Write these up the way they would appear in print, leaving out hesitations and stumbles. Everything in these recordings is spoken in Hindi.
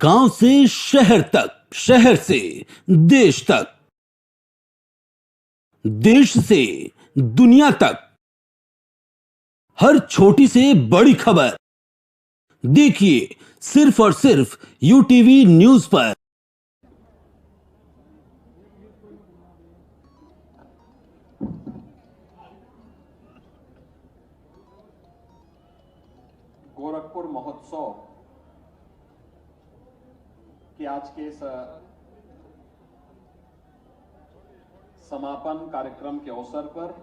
गांव से शहर तक, शहर से देश तक, देश से दुनिया तक, हर छोटी से बड़ी खबर देखिए सिर्फ और सिर्फ यूटीवी न्यूज पर। गोरखपुर महोत्सव के आज के इस समापन कार्यक्रम के अवसर पर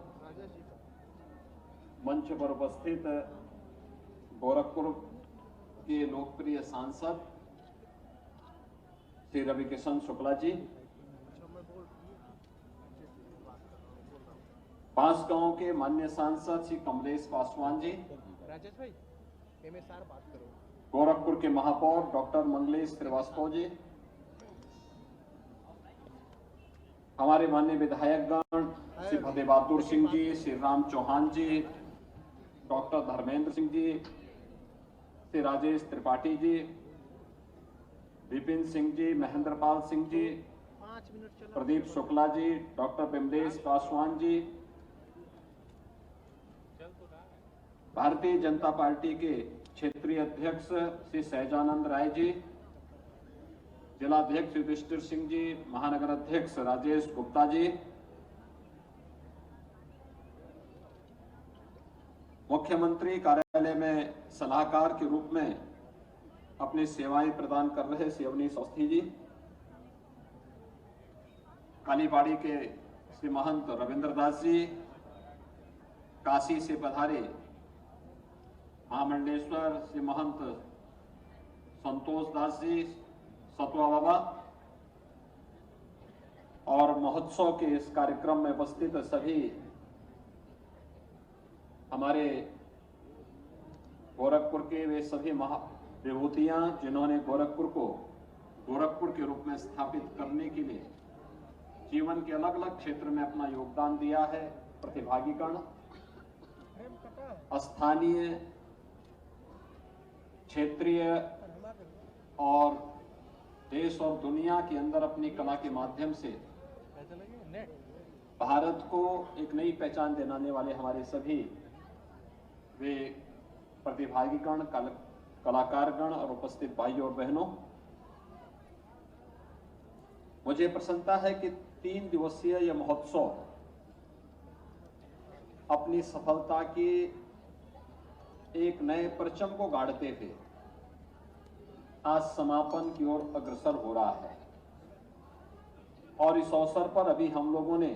मंच पर उपस्थित गोरखपुर के लोकप्रिय सांसद श्री रविकिशन शुक्ला जी, बांसगांव के माननीय सांसद श्री कमलेश पासवान जी, राजेश भाई एमएसआर बात करो, गोरखपुर के महापौर डॉक्टर मंगलेश श्रीवास्तव जी, हमारे माननीय विधायकगण श्री फतेह बहादुर सिंह जी, श्री राम चौहान जी, डॉक्टर धर्मेंद्र सिंह जी, श्री राजेश त्रिपाठी जी, विपिन सिंह जी, महेंद्रपाल सिंह जी, 5 मिनट चलो। प्रदीप शुक्ला जी, डॉक्टर विमलेश पासवान जी, भारतीय जनता पार्टी के क्षेत्रीय अध्यक्ष श्री सहजानंद राय जी, जिलाध्यक्ष युधिष्ठिर सिंह जी, महानगर अध्यक्ष राजेश गुप्ता जी, मुख्यमंत्री कार्यालय में सलाहकार के रूप में अपनी सेवाएं प्रदान कर रहे श्री अवनीश अवस्थी जी, कालीबाड़ी के श्री महंत रविंद्र दास जी, काशी से पधारे महामंडलेश्वर श्री महंत संतोष दास जी, सतवा बाबा, और महोत्सव के इस कार्यक्रम में उपस्थित सभी हमारे गोरखपुर के वे सभी विभूतियां जिन्होंने गोरखपुर को गोरखपुर के रूप में स्थापित करने के लिए जीवन के अलग अलग क्षेत्र में अपना योगदान दिया है, प्रतिभागीगण, स्थानीय, क्षेत्रीय और देश और दुनिया के अंदर अपनी कला के माध्यम से भारत को एक नई पहचान दिलाने वाले हमारे सभी वे प्रतिभागीगण, कलाकारगण और उपस्थित भाइयों और बहनों, मुझे प्रसन्नता है कि 3 दिवसीय यह महोत्सव अपनी सफलता के एक नए परचम को गाड़ते हुए आज समापन की ओर अग्रसर हो रहा है। और इस अवसर पर अभी हम लोगों ने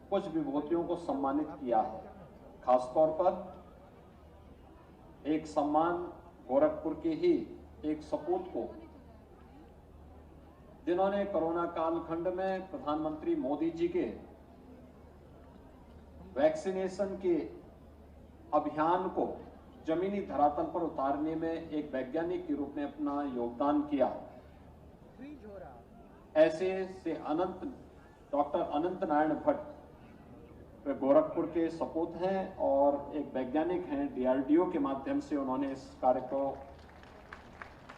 कुछ विभूतियों को सम्मानित किया है। खासतौर पर एक सम्मान गोरखपुर के ही एक सपूत को, जिन्होंने कोरोना कालखंड में प्रधानमंत्री मोदी जी के वैक्सीनेशन के अभियान को जमीनी धरातल पर उतारने में एक वैज्ञानिक के रूप में अपना योगदान किया। ऐसे से डॉक्टर अनंत नारायण भट्ट वे गोरखपुर के सपूत हैं और एक वैज्ञानिक हैं। डीआरडीओ के माध्यम से उन्होंने इस कार्य को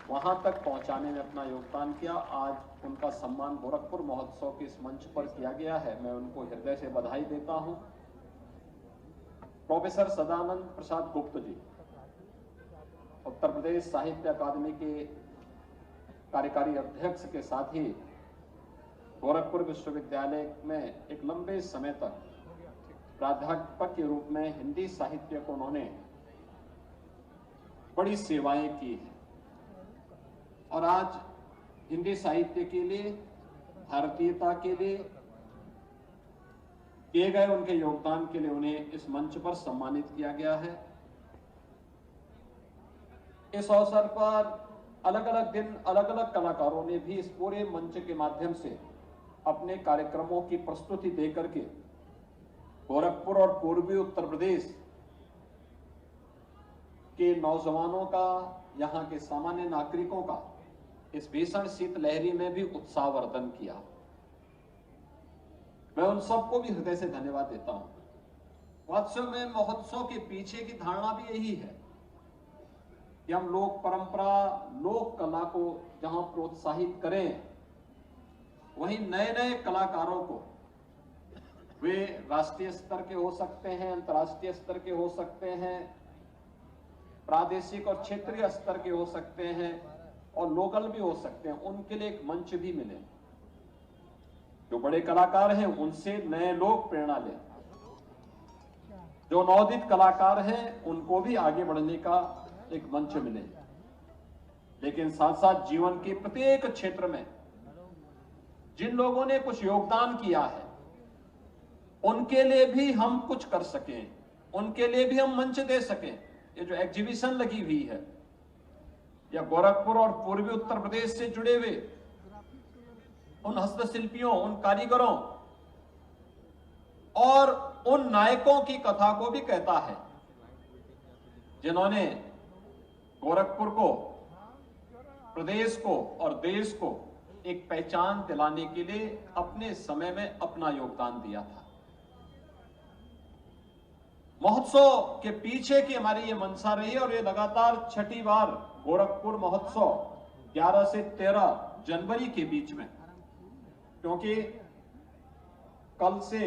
वहां तक पहुंचाने में अपना योगदान किया। आज उनका सम्मान गोरखपुर महोत्सव के इस मंच पर किया गया है। मैं उनको हृदय से बधाई देता हूं। प्रोफेसर सदानंद प्रसाद गुप्त जी, उत्तर प्रदेश साहित्य अकादमी के कार्यकारी अध्यक्ष के साथ ही गोरखपुर विश्वविद्यालय में एक लंबे समय तक प्राध्यापक के रूप में हिंदी साहित्य को उन्होंने बड़ी सेवाएं की हैं और आज हिंदी साहित्य के लिए, भारतीयता के लिए किए गए उनके योगदान के लिए उन्हें इस मंच पर सम्मानित किया गया है। इस अवसर पर अलग अलग दिन अलग अलग कलाकारों ने भी इस पूरे मंच के माध्यम से अपने कार्यक्रमों की प्रस्तुति देकर के गोरखपुर और पूर्वी उत्तर प्रदेश के नौजवानों का, यहां के सामान्य नागरिकों का इस भीषण शीतलहरी में भी उत्साहवर्धन किया। मैं उन सबको भी हृदय से धन्यवाद देता हूं। वास्तव में महोत्सव के पीछे की धारणा भी यही है कि हम लोक परंपरा, लोक कला को जहां प्रोत्साहित करें, वहीं नए नए कलाकारों को, वे राष्ट्रीय स्तर के हो सकते हैं, अंतर्राष्ट्रीय स्तर के हो सकते हैं, प्रादेशिक और क्षेत्रीय स्तर के हो सकते हैं और लोकल भी हो सकते हैं, उनके लिए एक मंच भी मिले। जो बड़े कलाकार हैं उनसे नए लोग प्रेरणा लें, जो नवोदित कलाकार हैं उनको भी आगे बढ़ने का एक मंच मिले। लेकिन साथ साथ जीवन के प्रत्येक क्षेत्र में जिन लोगों ने कुछ योगदान किया है उनके लिए भी हम कुछ कर सकें, उनके लिए भी हम मंच दे सकें। ये जो एग्जीबिशन लगी हुई है, या गोरखपुर और पूर्वी उत्तर प्रदेश से जुड़े हुए उन हस्तशिल्पियों, उन कारीगरों और उन नायकों की कथा को भी कहता है, जिन्होंने गोरखपुर को, प्रदेश को और देश को एक पहचान दिलाने के लिए अपने समय में अपना योगदान दिया था। महोत्सव के पीछे की हमारी ये मंशा रही है और ये लगातार छठी बार गोरखपुर महोत्सव 11 से 13 जनवरी के बीच में, क्योंकि कल से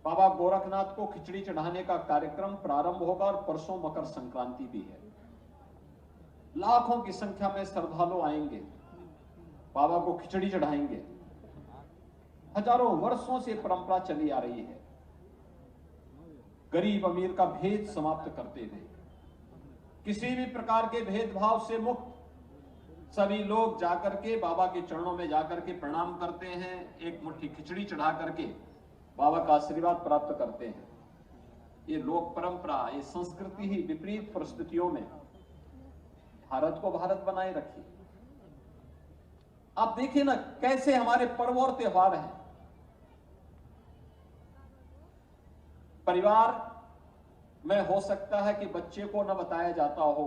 बाबा गोरखनाथ को खिचड़ी चढ़ाने का कार्यक्रम प्रारंभ होगा और परसों मकर संक्रांति भी है। लाखों की संख्या में श्रद्धालु आएंगे, बाबा को खिचड़ी चढ़ाएंगे। हजारों वर्षों से परंपरा चली आ रही है, गरीब अमीर का भेद समाप्त करते हुए, किसी भी प्रकार के भेदभाव से मुक्त सभी लोग जाकर के बाबा के चरणों में जाकर के प्रणाम करते हैं, एक मुट्ठी खिचड़ी चढ़ा करके बाबा का आशीर्वाद प्राप्त करते हैं। ये लोक परंपरा, ये संस्कृति ही विपरीत परिस्थितियों में भारत को भारत बनाए रखी। आप देखिए ना कैसे हमारे पर्व और त्योहार हैं। परिवार में हो सकता है कि बच्चे को न बताया जाता हो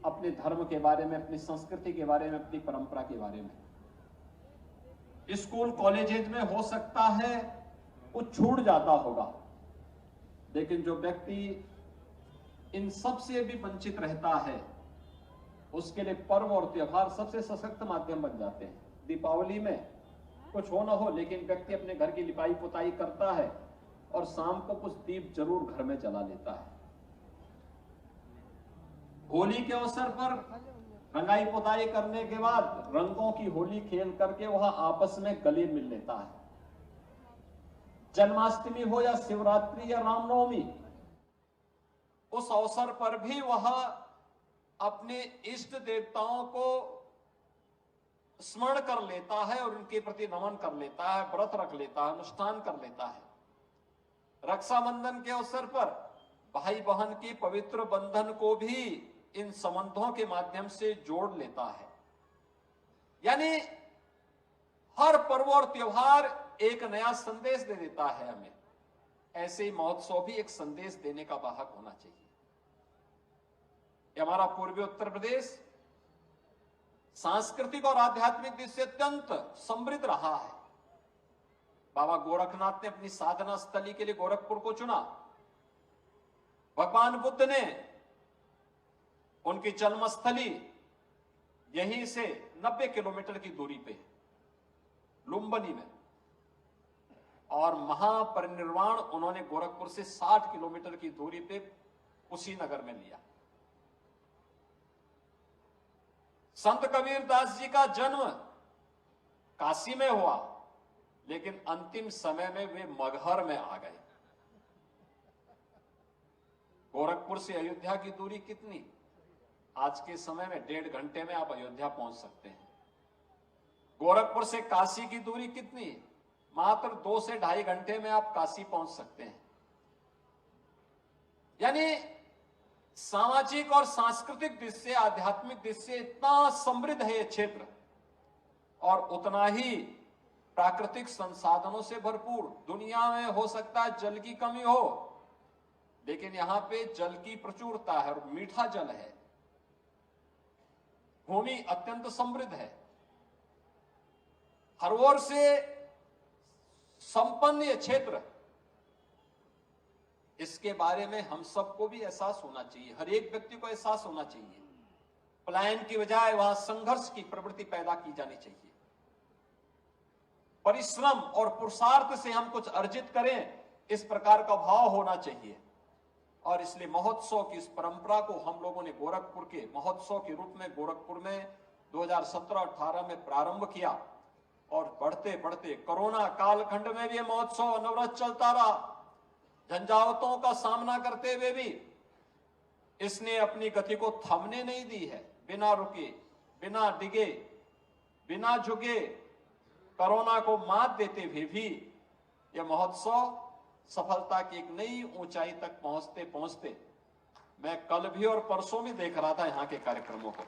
अपने धर्म के बारे में, अपनी संस्कृति के बारे में, अपनी परंपरा के बारे में। स्कूल कॉलेजेस में हो सकता है कुछ छूट जाता होगा, लेकिन जो व्यक्ति इन सब से भी वंचित रहता है उसके लिए पर्व और त्योहार सबसे सशक्त माध्यम बन जाते हैं। दीपावली में कुछ हो ना हो लेकिन व्यक्ति अपने घर की लिपाई पुताई करता है और शाम को कुछ दीप जरूर घर में जला लेता है। होली के अवसर पर रंगाई पुताई करने के बाद रंगों की होली खेल करके वह आपस में गले मिल लेता है। जन्माष्टमी हो या शिवरात्रि या रामनवमी, उस अवसर पर भी वह अपने इष्ट देवताओं को स्मरण कर लेता है और उनके प्रति नमन कर लेता है, व्रत रख लेता है, अनुष्ठान कर लेता है। रक्षाबंधन के अवसर पर भाई बहन के पवित्र बंधन को भी इन संबंधों के माध्यम से जोड़ लेता है। यानी हर पर्व और त्योहार एक नया संदेश दे देता है हमें। ऐसे ही महोत्सव भी एक संदेश देने का वाहक होना चाहिए। हमारा पूर्वी उत्तर प्रदेश सांस्कृतिक और आध्यात्मिक दृष्टि से अत्यंत समृद्ध रहा है। बाबा गोरखनाथ ने अपनी साधना स्थली के लिए गोरखपुर को चुना। भगवान बुद्ध ने उनकी जन्मस्थली यहीं से 90 किलोमीटर की दूरी पे लुम्बिनी में, और महापरिनिर्वाण उन्होंने गोरखपुर से 60 किलोमीटर की दूरी पे कुशीनगर में लिया। संत कबीर दास जी का जन्म काशी में हुआ, लेकिन अंतिम समय में वे मगहर में आ गए। गोरखपुर से अयोध्या की दूरी कितनी? आज के समय में 1.5 घंटे में आप अयोध्या पहुंच सकते हैं। गोरखपुर से काशी की दूरी कितनी? मात्र 2 से 2.5 घंटे में आप काशी पहुंच सकते हैं। यानी सामाजिक और सांस्कृतिक दृष्टि से, आध्यात्मिक दृष्टि से इतना समृद्ध है ये क्षेत्र, और उतना ही प्राकृतिक संसाधनों से भरपूर। दुनिया में हो सकता है जल की कमी हो, लेकिन यहां पे जल की प्रचुरता है और मीठा जल है। भूमि अत्यंत समृद्ध है, हर ओर से संपन्न ये क्षेत्र। इसके बारे में हम सबको भी एहसास होना चाहिए, हर एक व्यक्ति को एहसास होना चाहिए। पलायन की बजाय वहां संघर्ष की प्रवृत्ति पैदा की जानी चाहिए। परिश्रम और पुरुषार्थ से हम कुछ अर्जित करें, इस प्रकार का भाव होना चाहिए। और इसलिए महोत्सव की इस परंपरा को हम लोगों ने गोरखपुर के महोत्सव के रूप में गोरखपुर में 2017-18 में प्रारंभ किया और बढ़ते बढ़ते कोरोना कालखंड में भी महोत्सव अनवरत चलता रहा। झंझावतों का सामना करते हुए भी इसने अपनी गति को थमने नहीं दी है। बिना रुके, बिना डिगे, बिना झुके, कोरोना को मात देते हुए भी यह महोत्सव सफलता की एक नई ऊंचाई तक पहुंचते पहुंचते, मैं कल भी और परसों भी देख रहा था यहां के कार्यक्रमों को।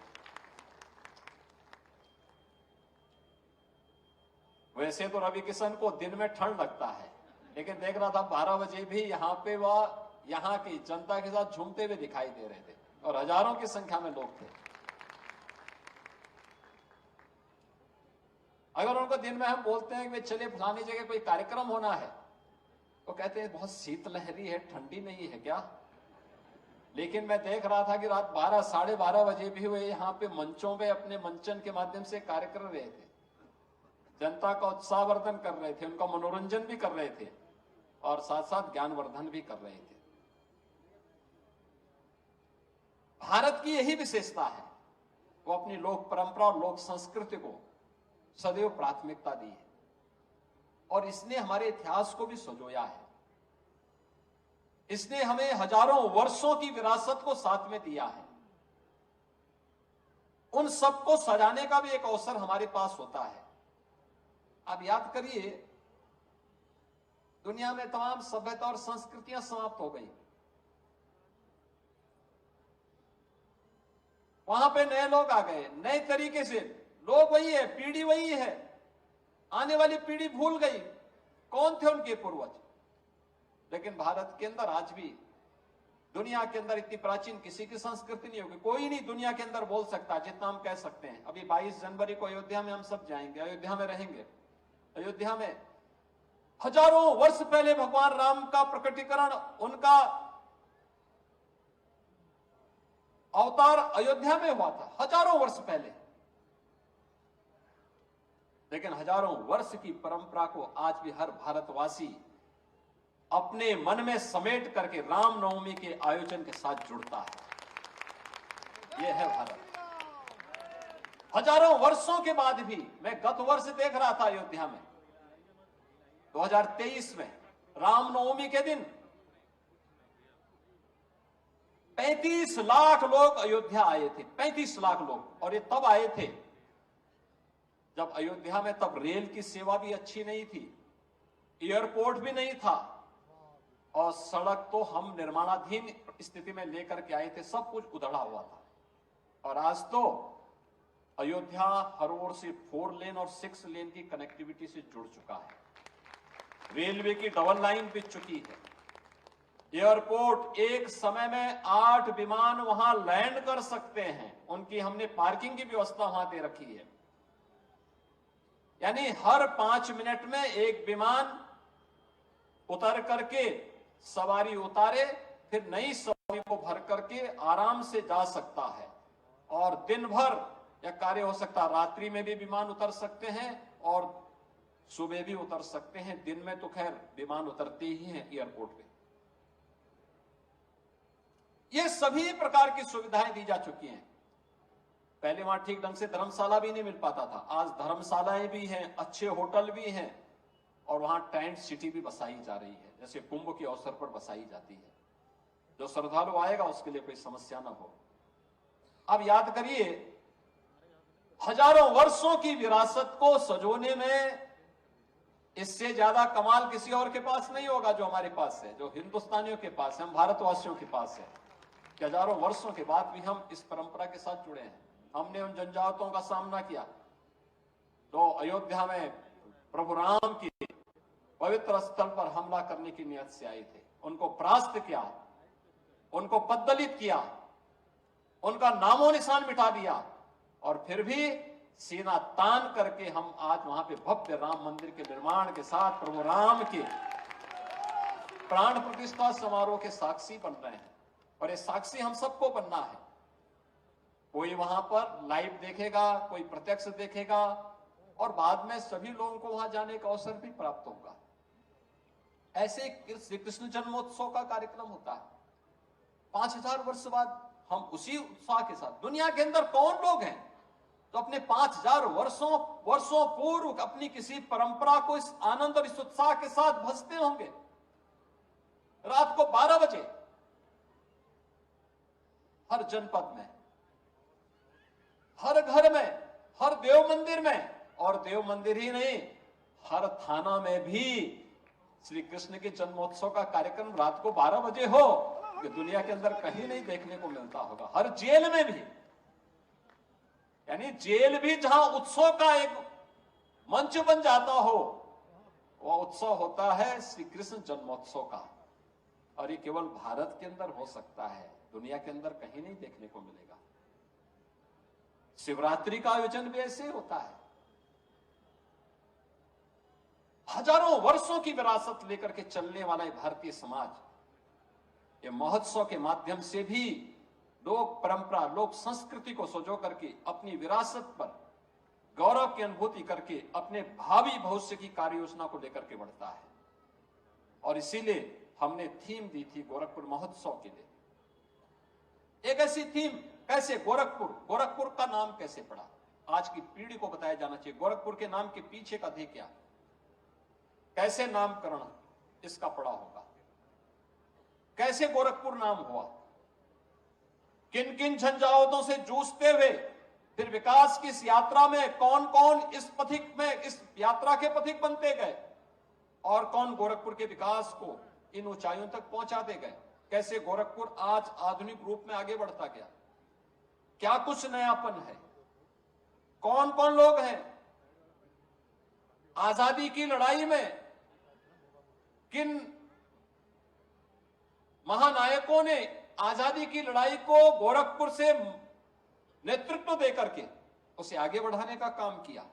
वैसे तो रवि किशन को दिन में ठंड लगता है, लेकिन देख रहा था 12 बजे भी यहां पे वह यहां की जनता के साथ झूमते हुए दिखाई दे रहे थे और हजारों की संख्या में लोग थे। अगर उनको दिन में हम बोलते हैं कि चलिए फलानी जगह कोई कार्यक्रम होना है, तो कहते हैं बहुत शीतलहरी है, ठंडी नहीं है क्या। लेकिन मैं देख रहा था कि रात 12 साढ़े 12 बजे भी वे यहाँ पे मंचों पे अपने मंचन के माध्यम से कार्य कर रहे थे, जनता का उत्साहवर्धन कर रहे थे, उनका मनोरंजन भी कर रहे थे और साथ साथ ज्ञानवर्धन भी कर रहे थे। भारत की यही विशेषता है, वो अपनी लोक परंपरा और लोक संस्कृति को सदैव प्राथमिकता दी है और इसने हमारे इतिहास को भी संजोया है। इसने हमें हजारों वर्षों की विरासत को साथ में दिया है। उन सबको सजाने का भी एक अवसर हमारे पास होता है। आप याद करिए, दुनिया में तमाम सभ्यता और संस्कृतियां समाप्त हो गई, वहां पे नए लोग आ गए, नए तरीके से। लोग वही है, पीढ़ी वही है, आने वाली पीढ़ी भूल गई कौन थे उनके पूर्वज। लेकिन भारत के अंदर आज भी, दुनिया के अंदर इतनी प्राचीन किसी की संस्कृति नहीं होगी। कोई नहीं दुनिया के अंदर बोल सकता जितना हम कह सकते हैं। अभी 22 जनवरी को अयोध्या में हम सब जाएंगे, अयोध्या में रहेंगे। अयोध्या में हजारों वर्ष पहले भगवान राम का प्रकटीकरण, उनका अवतार अयोध्या में हुआ था, हजारों वर्ष पहले। लेकिन हजारों वर्ष की परंपरा को आज भी हर भारतवासी अपने मन में समेट करके रामनवमी के आयोजन के साथ जुड़ता है। यह है भारत। हजारों वर्षों के बाद भी, मैं गत वर्ष देख रहा था अयोध्या में 2023 में रामनवमी के दिन 35 लाख लोग अयोध्या आए थे, 35 लाख लोग। और ये तब आए थे जब अयोध्या में तब रेल की सेवा भी अच्छी नहीं थी, एयरपोर्ट भी नहीं था और सड़क तो हम निर्माणाधीन स्थिति में लेकर के आए थे, सब कुछ उधड़ा हुआ था। और आज तो अयोध्या हर ओर से 4 लेन और 6 लेन की कनेक्टिविटी से जुड़ चुका है। रेलवे की डबल लाइन बिछ चुकी है। एयरपोर्ट एक समय में 8 विमान वहां लैंड कर सकते हैं, उनकी हमने पार्किंग की व्यवस्था वहां दे रखी है। यानी हर 5 मिनट में एक विमान उतर करके सवारी उतारे, फिर नई सवारी को भर करके आराम से जा सकता है। और दिन भर यह कार्य हो सकता है, रात्रि में भी विमान उतर सकते हैं और सुबह भी उतर सकते हैं। दिन में तो खैर विमान उतरते ही हैं एयरपोर्ट पे। ये सभी प्रकार की सुविधाएं दी जा चुकी हैं। पहले वहां ठीक ढंग से धर्मशाला भी नहीं मिल पाता था, आज धर्मशालाएं भी हैं, अच्छे होटल भी हैं और वहां टेंट सिटी भी बसाई जा रही है, जैसे कुंभ के अवसर पर बसाई जाती है। जो श्रद्धालु आएगा उसके लिए कोई समस्या ना हो। अब याद करिए, हजारों वर्षों की विरासत को सजोने में इससे ज्यादा कमाल किसी और के पास नहीं होगा जो हमारे पास है, जो हिंदुस्तानियों के पास है, हम भारतवासियों के पास है। कि हजारों वर्षों के बाद भी हम इस परंपरा के साथ जुड़े हैं। हमने उन जनजातों का सामना किया तो अयोध्या में प्रभु राम की पवित्र स्थल पर हमला करने की नियत से आए थे। उनको परास्त किया, उनको पद्दलित किया, उनका नामो निशान मिटा दिया और फिर भी सीना तान करके हम आज वहां पे भव्य राम मंदिर के निर्माण के साथ प्रभु राम के प्राण प्रतिष्ठा समारोह के साक्षी बन रहे हैं और ये साक्षी हम सबको बनना है। कोई वहां पर लाइव देखेगा, कोई प्रत्यक्ष देखेगा और बाद में सभी लोगों को वहां जाने का अवसर भी प्राप्त होगा। ऐसे श्री कृष्ण जन्मोत्सव का कार्यक्रम होता है। 5000 वर्ष बाद हम उसी उत्साह के साथ, दुनिया के अंदर कौन लोग हैं तो अपने 5000 वर्षों पूर्व अपनी किसी परंपरा को इस आनंद और इस उत्साह के साथ भजते होंगे। रात को 12 बजे हर जनपद में, हर घर में, हर देव मंदिर में, और देव मंदिर ही नहीं, हर थाना में भी श्री कृष्ण के जन्मोत्सव का कार्यक्रम रात को 12 बजे हो, कि दुनिया के अंदर कहीं नहीं देखने को मिलता होगा। हर जेल में भी, यानी जेल भी जहां उत्सव का एक मंच बन जाता हो, वह उत्सव होता है श्री कृष्ण जन्मोत्सव का। और ये केवल भारत के अंदर हो सकता है, दुनिया के अंदर कहीं नहीं देखने को मिलेगा। शिवरात्रि का आयोजन भी ऐसे होता है। हजारों वर्षों की विरासत लेकर के चलने वाला भारतीय समाज, ये महोत्सव के माध्यम से भी लोक परंपरा, लोक संस्कृति को सजो करके अपनी विरासत पर गौरव की अनुभूति करके अपने भावी भविष्य की कार्य योजना को लेकर के बढ़ता है। और इसीलिए हमने थीम दी थी गोरखपुर महोत्सव के लिए। एक ऐसी थीम, कैसे गोरखपुर का नाम कैसे पड़ा, आज की पीढ़ी को बताया जाना चाहिए। गोरखपुर के नाम के पीछे का ध्येय क्या, कैसे नामकरण इसका पड़ा होगा, कैसे गोरखपुर नाम हुआ, किन किन झंझावातों से जूझते हुए फिर विकास की इस यात्रा में कौन कौन इस पथिक में, इस यात्रा के पथिक बनते गए और कौन गोरखपुर के विकास को इन ऊंचाइयों तक पहुंचाते गए। कैसे गोरखपुर आज आधुनिक रूप में आगे बढ़ता गया, क्या कुछ नयापन है, कौन कौन लोग हैं, आजादी की लड़ाई में किन महानायकों ने आजादी की लड़ाई को गोरखपुर से नेतृत्व देकर के उसे आगे बढ़ाने का काम किया,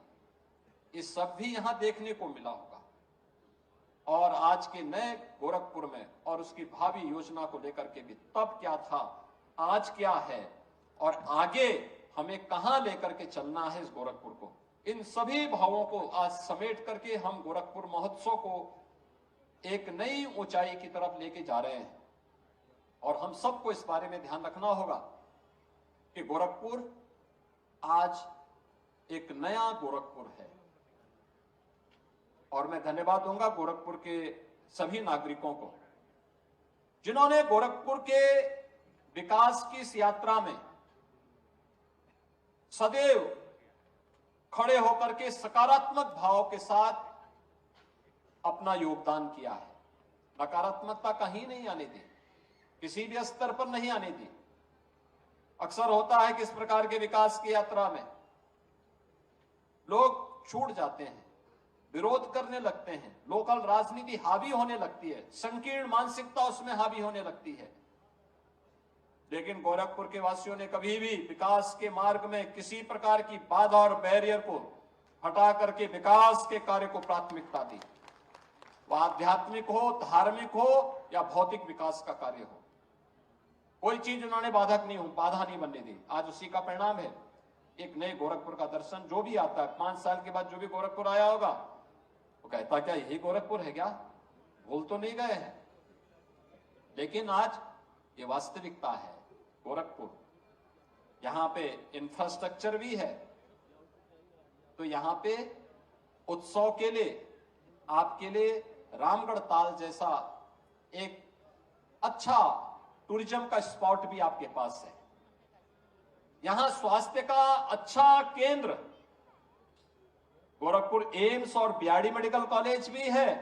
ये सब भी यहां देखने को मिला होगा। और आज के नए गोरखपुर में और उसकी भावी योजना को लेकर के भी तब क्या था, आज क्या है और आगे हमें कहां लेकर के चलना है इस गोरखपुर को, इन सभी भावों को आज समेट करके हम गोरखपुर महोत्सव को एक नई ऊंचाई की तरफ लेके जा रहे हैं। और हम सबको इस बारे में ध्यान रखना होगा कि गोरखपुर आज एक नया गोरखपुर है। और मैं धन्यवाद दूंगा गोरखपुर के सभी नागरिकों को जिन्होंने गोरखपुर के विकास की इस यात्रा में सदैव खड़े होकर के सकारात्मक भाव के साथ अपना योगदान किया है। नकारात्मकता कहीं नहीं आने दी, किसी भी स्तर पर नहीं आने दी। अक्सर होता है कि इस प्रकार के विकास की यात्रा में लोग छूट जाते हैं, विरोध करने लगते हैं, लोकल राजनीति हावी होने लगती है, संकीर्ण मानसिकता उसमें हावी होने लगती है। लेकिन गोरखपुर के वासियों ने कभी भी विकास के मार्ग में किसी प्रकार की बाधा और बैरियर को हटा करके विकास के कार्य को प्राथमिकता दी। वह आध्यात्मिक हो, धार्मिक हो या भौतिक विकास का कार्य हो, कोई चीज उन्होंने बाधा नहीं बनने दी। आज उसी का परिणाम है एक नए गोरखपुर का दर्शन। जो भी आता है 5 साल के बाद जो भी गोरखपुर आया होगा वो कहता क्या यही गोरखपुर है क्या, भूल तो नहीं गए हैं। लेकिन आज ये वास्तविकता है गोरखपुर। यहां पे इंफ्रास्ट्रक्चर भी है, तो यहां पे उत्सव के लिए आपके लिए रामगढ़ ताल जैसा एक अच्छा टूरिज्म का स्पॉट भी आपके पास है। यहां स्वास्थ्य का अच्छा केंद्र गोरखपुर एम्स और बीआरडी मेडिकल कॉलेज भी है,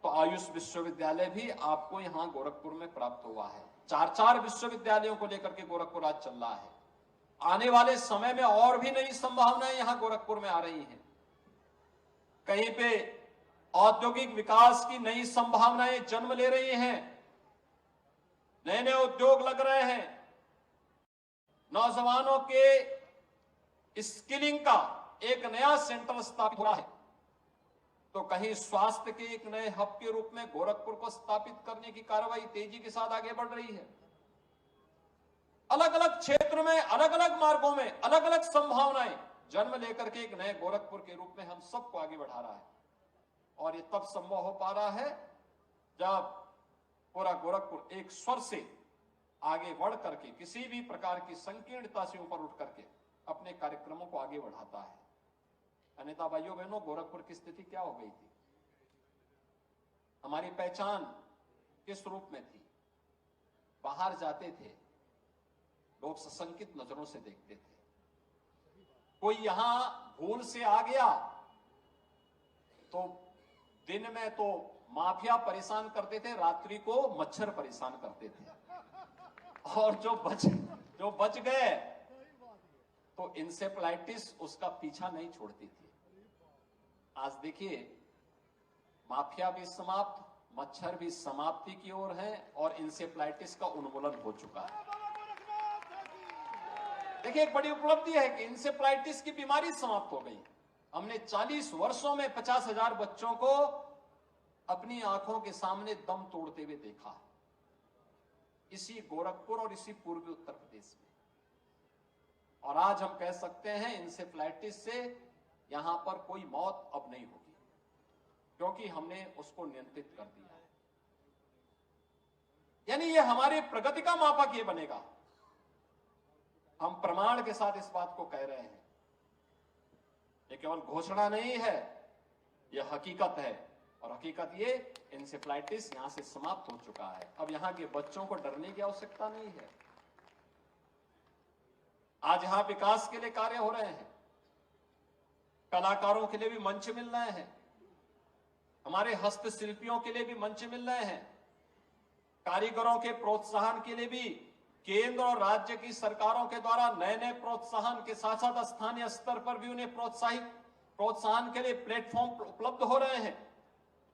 तो आयुष विश्वविद्यालय भी आपको यहां गोरखपुर में प्राप्त हुआ है। 4 विश्वविद्यालयों को लेकर के गोरखपुर आज चल रहा है। आने वाले समय में और भी नई संभावनाएं यहां गोरखपुर में आ रही हैं। कहीं पे औद्योगिक विकास की नई संभावनाएं जन्म ले रही हैं, नए नए उद्योग लग रहे हैं, नौजवानों के स्किलिंग का एक नया सेंटर स्थापित हो रहा है। तो कहीं स्वास्थ्य के एक नए हब के रूप में गोरखपुर को स्थापित करने की कार्रवाई तेजी के साथ आगे बढ़ रही है। अलग अलग क्षेत्र में, अलग अलग मार्गों में, अलग अलग संभावनाएं जन्म लेकर के एक नए गोरखपुर के रूप में हम सबको आगे बढ़ा रहा है। और ये तब संभव हो पा रहा है जब पूरा गोरखपुर एक स्वर से आगे बढ़ करके किसी भी प्रकार की संकीर्णता से ऊपर उठ करके अपने कार्यक्रमों को आगे बढ़ाता है। अन्यथा भाइयों बहनों, गोरखपुर की स्थिति क्या हो गई थी? हमारी पहचान किस रूप में थी? बाहर जाते थे, लोग सशंकित नजरों से देखते थे। कोई यहां भूल से आ गया तो दिन में तो माफिया परेशान करते थे, रात्रि को मच्छर परेशान करते थे। और जो बच गए तो इंसेफ्लाइटिस उसका पीछा नहीं छोड़ती थी। आज देखिए, माफिया भी समाप्त, मच्छर भी समाप्ति की ओर है और इंसेफ्लाइटिस का उन्मूलन हो चुका है। देखिए, एक बड़ी उपलब्धि है कि इंसेफ्लाइटिस की बीमारी समाप्त हो गई। हमने 40 वर्षों में 50,000 बच्चों को अपनी आंखों के सामने दम तोड़ते हुए देखा, इसी गोरखपुर और इसी पूर्वी उत्तर प्रदेश में। और आज हम कह सकते हैं इंसेफ्लाइटिस से यहां पर कोई मौत अब नहीं होगी, क्योंकि हमने उसको नियंत्रित कर दिया है। यानी ये हमारी प्रगति का मापक ये बनेगा। हम प्रमाण के साथ इस बात को कह रहे हैं। ये केवल घोषणा नहीं है, यह हकीकत है। और हकीकत ये, इंसेफ्लाइटिस यहां से समाप्त हो चुका है। अब यहां के बच्चों को डरने की आवश्यकता नहीं है। आज यहां विकास के लिए कार्य हो रहे हैं, कलाकारों के लिए भी मंच मिल रहे हैं, हमारे हस्तशिल्पियों के लिए भी मंच मिल रहे हैं, कारीगरों के प्रोत्साहन के लिए भी केंद्र और राज्य की सरकारों के द्वारा नए नए प्रोत्साहन के साथ साथ स्थानीय स्तर पर भी उन्हें प्रोत्साहन के लिए प्लेटफॉर्म उपलब्ध हो रहे हैं।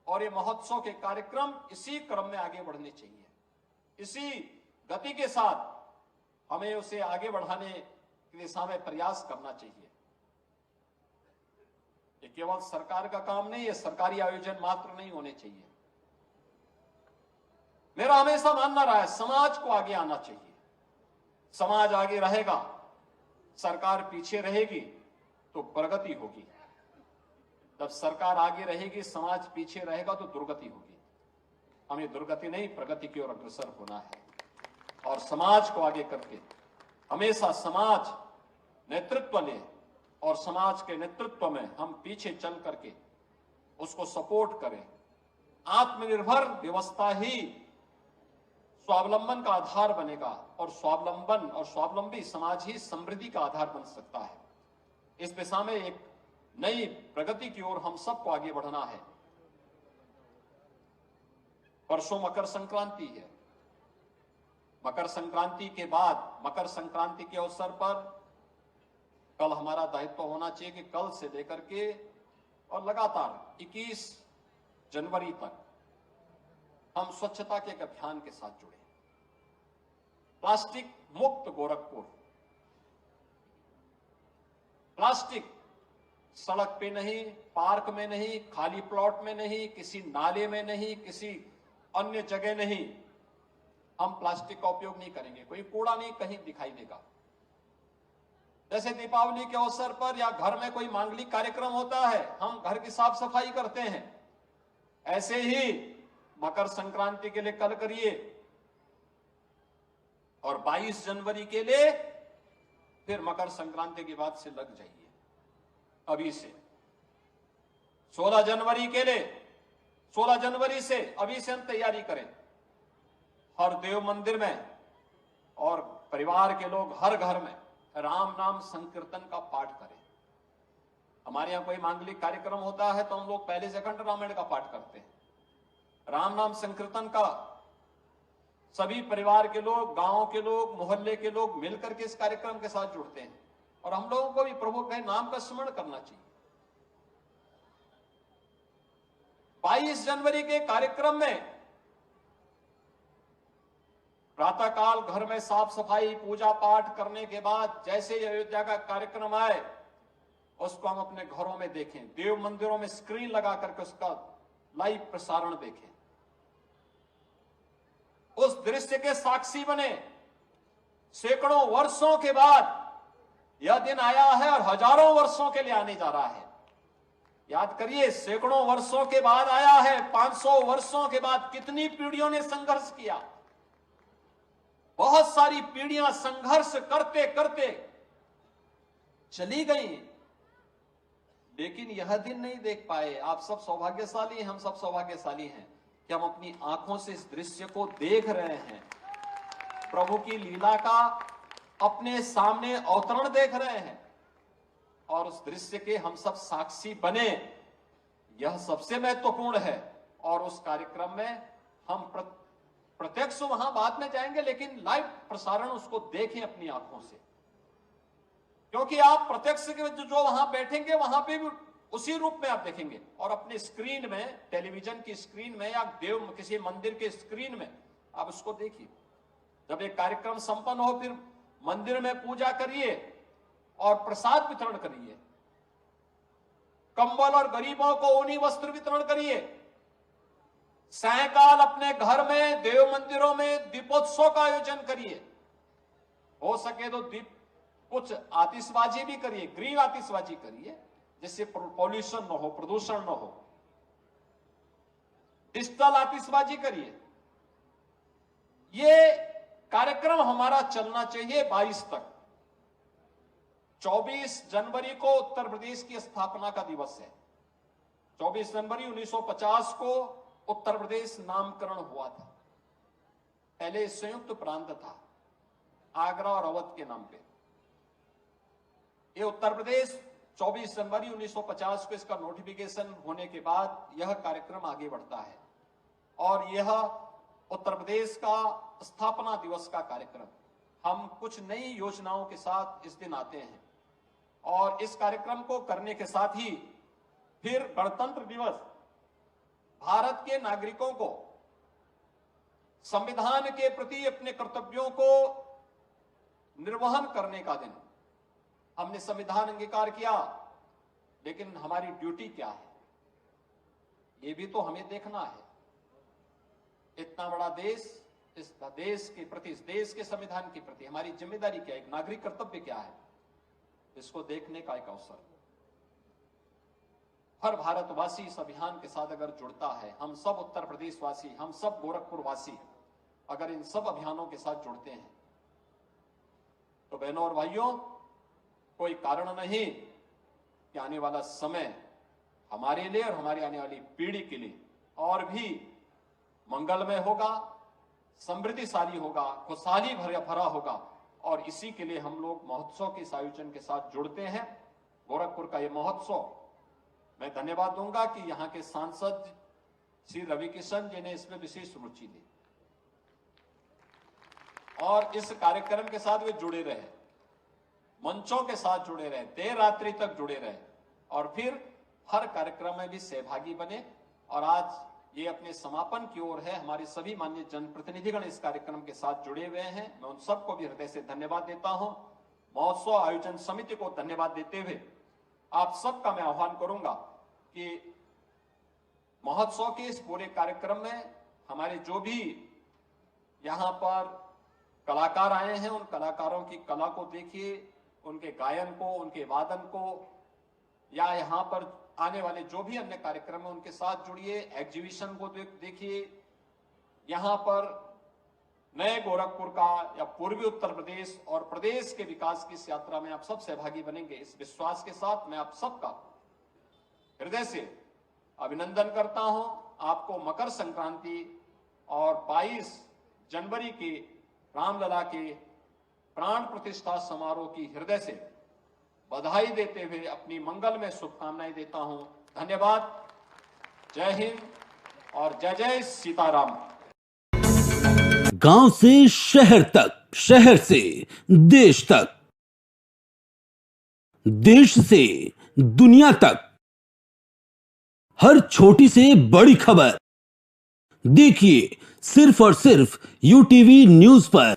और ये महोत्सव के कार्यक्रम इसी क्रम में आगे बढ़ने चाहिए। इसी गति के साथ हमें उसे आगे बढ़ाने की दिशा में प्रयास करना चाहिए। ये केवल सरकार का काम नहीं है, सरकारी आयोजन मात्र नहीं होने चाहिए। मेरा हमेशा मानना रहा है, समाज को आगे आना चाहिए। समाज आगे रहेगा, सरकार पीछे रहेगी तो प्रगति होगी। जब सरकार आगे रहेगी, समाज पीछे रहेगा तो दुर्गति होगी। हमें दुर्गति नहीं, प्रगति की ओर अग्रसर होना है। और समाज को आगे करके हमेशा समाज नेतृत्व ले और समाज के नेतृत्व में हम पीछे चल करके उसको सपोर्ट करें। आत्मनिर्भर व्यवस्था ही स्वावलंबन का आधार बनेगा और स्वावलंबन और स्वावलंबी समाज ही समृद्धि का आधार बन सकता है। इस दिशा में एक नई प्रगति की ओर हम सबको आगे बढ़ना है। परसों मकर संक्रांति है। मकर संक्रांति के बाद, मकर संक्रांति के अवसर पर कल हमारा दायित्व होना चाहिए कि कल से लेकर के और लगातार 21 जनवरी तक हम स्वच्छता के एक अभियान के साथ जुड़े। प्लास्टिक मुक्त गोरखपुर। प्लास्टिक सड़क पे नहीं, पार्क में नहीं, खाली प्लॉट में नहीं, किसी नाले में नहीं, किसी अन्य जगह नहीं, हम प्लास्टिक का उपयोग नहीं करेंगे। कोई कूड़ा नहीं कहीं दिखाई देगा। जैसे दीपावली के अवसर पर या घर में कोई मांगलिक कार्यक्रम होता है, हम घर की साफ सफाई करते हैं, ऐसे ही मकर संक्रांति के लिए कल करिए और 22 जनवरी के लिए फिर मकर संक्रांति के बाद से लग जाइए। अभी से 16 जनवरी के लिए, 16 जनवरी से अभी से हम तैयारी करें। हर देव मंदिर में और परिवार के लोग हर घर में राम नाम संकीर्तन का पाठ करें। हमारे यहां कोई मांगलिक कार्यक्रम होता है तो हम लोग पहले से अखंड रामायण का पाठ करते हैं। राम नाम संकीर्तन का सभी परिवार के लोग, गांव के लोग, मोहल्ले के लोग मिलकर के इस कार्यक्रम के साथ जुड़ते हैं और हम लोगों को भी प्रभु के नाम का स्मरण करना चाहिए। 22 जनवरी के कार्यक्रम में प्रातःकाल घर में साफ सफाई, पूजा पाठ करने के बाद जैसे ही अयोध्या का कार्यक्रम आए उसको हम अपने घरों में देखें, देव मंदिरों में स्क्रीन लगा करके उसका लाइव प्रसारण देखें, उस दृश्य के साक्षी बने। सैकड़ों वर्षों के बाद यह दिन आया है और हजारों वर्षों के लिए आने जा रहा है। याद करिए, सैकड़ों वर्षों के बाद आया है, 500 वर्षों के बाद कितनी पीढ़ियों ने संघर्ष किया। बहुत सारी पीढ़ियां संघर्ष करते करते चली गई, लेकिन यह दिन नहीं देख पाए। आप सब सौभाग्यशाली हैं, हम सब सौभाग्यशाली हैं कि हम अपनी आंखों से इस दृश्य को देख रहे हैं। प्रभु की लीला का अपने सामने अवतरण देख रहे हैं और उस दृश्य के हम सब साक्षी बने, यह सबसे महत्वपूर्ण है। और उस कार्यक्रम में हम प्रत्यक्ष वहां बाद में जाएंगे, लेकिन लाइव प्रसारण उसको देखें अपनी आंखों से, क्योंकि आप प्रत्यक्ष के जो वहां बैठेंगे वहां पे भी उसी रूप में आप देखेंगे। और अपने स्क्रीन में, टेलीविजन की स्क्रीन में या देव किसी मंदिर के स्क्रीन में आप उसको देखिए। जब एक कार्यक्रम संपन्न हो, फिर मंदिर में पूजा करिए और प्रसाद वितरण करिए, कंबल और गरीबों को ऊनी वस्त्र वितरण करिए। सायंकाल अपने घर में, देव मंदिरों में दीपोत्सव का आयोजन करिए। हो सके तो दीप कुछ आतिशबाजी भी करिए, ग्रीन आतिशबाजी करिए, जिससे पॉल्यूशन न हो, प्रदूषण न हो। डिजिटल आतिशबाजी करिए। ये कार्यक्रम हमारा चलना चाहिए 22 तक। 24 जनवरी को उत्तर प्रदेश की स्थापना का दिवस है। 24 जनवरी 1950 को उत्तर प्रदेश नामकरण हुआ था। पहले संयुक्त प्रांत था, आगरा और अवध के नाम पे। ये उत्तर प्रदेश 24 जनवरी 1950 को इसका नोटिफिकेशन होने के बाद यह कार्यक्रम आगे बढ़ता है और यह उत्तर प्रदेश का स्थापना दिवस का कार्यक्रम। हम कुछ नई योजनाओं के साथ इस दिन आते हैं और इस कार्यक्रम को करने के साथ ही फिर गणतंत्र दिवस, भारत के नागरिकों को संविधान के प्रति अपने कर्तव्यों को निर्वहन करने का दिन। हमने संविधान अंगीकार किया, लेकिन हमारी ड्यूटी क्या है, ये भी तो हमें देखना है। इतना बड़ा देश, इस देश के प्रति, इस देश के संविधान के प्रति हमारी जिम्मेदारी क्या है, एक नागरिक कर्तव्य क्या है, इसको देखने का एक अवसर। हर भारतवासी इस अभियान के साथ अगर जुड़ता है, हम सब उत्तर प्रदेश वासी, हम सब गोरखपुर वासी अगर इन सब अभियानों के साथ जुड़ते हैं, तो बहनों और भाइयों, कोई कारण नहीं कि आने वाला समय हमारे लिए और हमारी आने वाली पीढ़ी के लिए और भी मंगलमय होगा, समृद्धिशाली होगा, खुशहाली भरा होगा। और इसी के लिए हम लोग महोत्सव के इस आयोजन के साथ जुड़ते हैं। गोरखपुर का ये महोत्सव, मैं धन्यवाद दूंगा कि यहाँ के सांसद श्री रवि किशन जी ने इसमें विशेष रुचि ली और इस कार्यक्रम के साथ वे जुड़े रहे, मंचों के साथ जुड़े रहे, देर रात्रि तक जुड़े रहे और फिर हर कार्यक्रम में भी सहभागी बने। और आज ये अपने समापन की ओर है। हमारे सभी माननीय जनप्रतिनिधिगण इस कार्यक्रम के साथ जुड़े हुए हैं। मैं उन सबको भी हृदय से धन्यवाद देता हूं। महोत्सव आयोजन समिति को धन्यवाद देते हुए आप सबका मैं आह्वान करूंगा कि महोत्सव के इस पूरे कार्यक्रम में हमारे जो भी यहाँ पर कलाकार आए हैं, उन कलाकारों की कला को देखिए, उनके गायन को, उनके वादन को, या यहाँ पर आने वाले जो भी अन्य कार्यक्रम है उनके साथ जुड़िए, एग्जीबिशन को देखिए। यहाँ पर नए गोरखपुर का या पूर्वी उत्तर प्रदेश और प्रदेश के विकास की इस यात्रा में आप सब सहभागी बनेंगे, इस विश्वास के साथ मैं आप सबका हृदय से अभिनंदन करता हूं। आपको मकर संक्रांति और 22 जनवरी के रामलला के प्राण प्रतिष्ठा समारोह की हृदय से बधाई देते हुए अपनी मंगल में शुभकामनाएं देता हूं। धन्यवाद। जय हिंद और जय जय सीताराम। गांव से शहर तक, शहर से देश तक, देश से दुनिया तक, हर छोटी से बड़ी खबर देखिए सिर्फ और सिर्फ यूटीवी न्यूज पर।